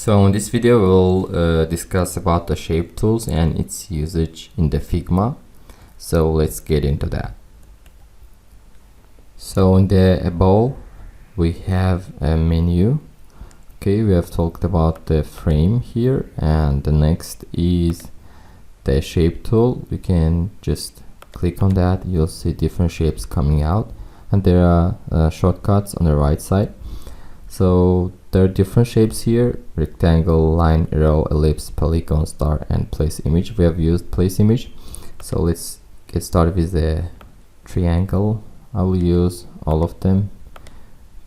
So in this video we'll discuss about the shape tools and its usage in the Figma. So let's get into that. So in the above we have a menu. Okay, we have talked about the frame here, and the next is the shape tool. We can just click on that. You'll see different shapes coming out, and there are shortcuts on the right side. So there are different shapes here: rectangle, line, arrow, ellipse, polygon, star, and place image. We have used place image, so let's get started with the triangle. I will use all of them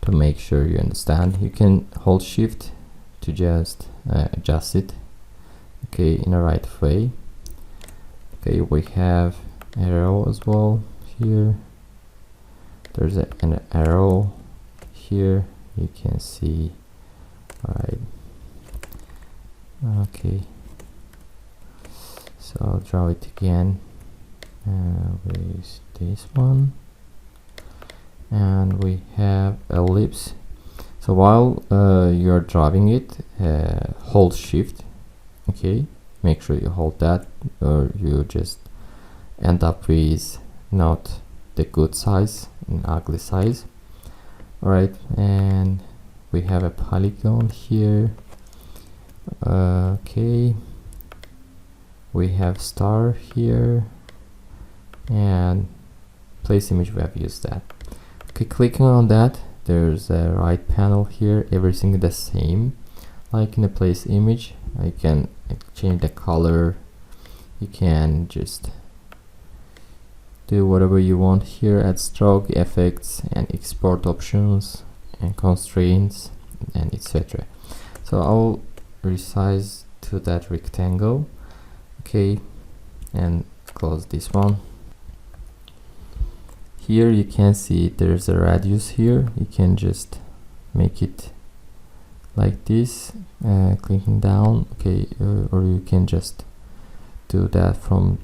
to make sure you understand. You can hold shift to just adjust it, okay, in the right way. Okay, we have arrow as well here. There's an arrow here, you can see. All right, okay, so I'll draw it again with this one, and we have ellipse. So while you're drawing it, hold shift, okay, make sure you hold that or you just end up with not the good size, an ugly size. All right, and we have a polygon here. Okay, we have star here, and place image, we have used that. Okay, clicking on that, there's a right panel here, everything is the same like in the place image. I can change the color, you can just do whatever you want here, add stroke, effects, and export options, and constraints, and etc. So I'll resize to that rectangle, okay, and close this one. Here you can see there's a radius here. You can just make it like this, clicking down, okay, or you can just do that from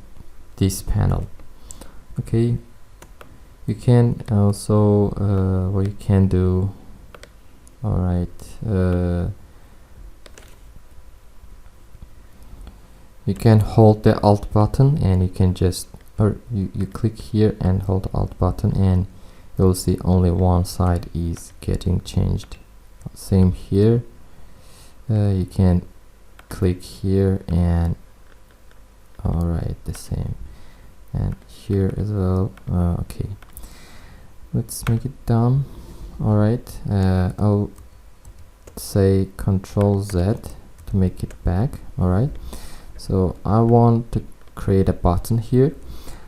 this panel. Okay, you can also what you can do, all right, you can hold the alt button and you can just, or you click here and hold alt button, and you'll see only one side is getting changed. Same here, you can click here and all right, the same, and here as well. Okay, let's make it done. All right, I'll say Control Z to make it back. All right, so I want to create a button here,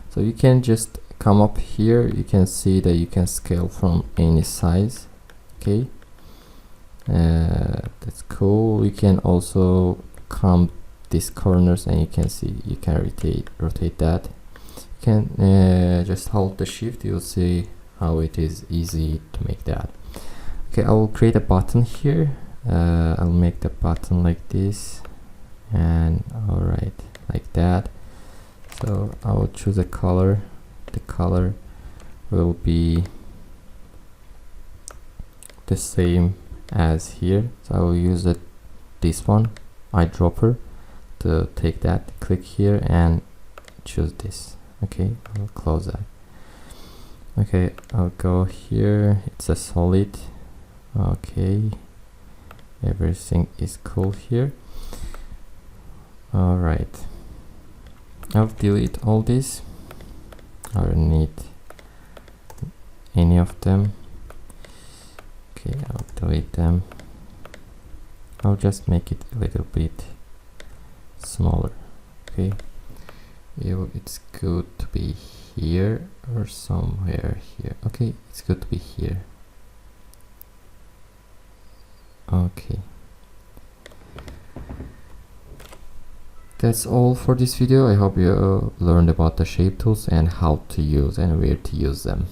so you can just come up here. You can see that you can scale from any size. Okay, that's cool. You can also come these corners and you can see you can rotate that. You can just hold the shift, you'll see how it is easy to make that. Okay, I will create a button here. I'll make the button like this, and all right, like that. So I will choose a color. The color will be the same as here, so I will use this one, eyedropper, to take that. Click here and choose this. Okay, I'll close that. Okay, I'll go here, it's a solid. Okay, everything is cool here. All right, I'll delete all this. I don't need any of them. Okay, I'll delete them. I'll just make it a little bit smaller. Okay, it's good to be here or somewhere here. Okay, it's good to be here. Okay, that's all for this video. I hope you learned about the shape tools and how to use and where to use them.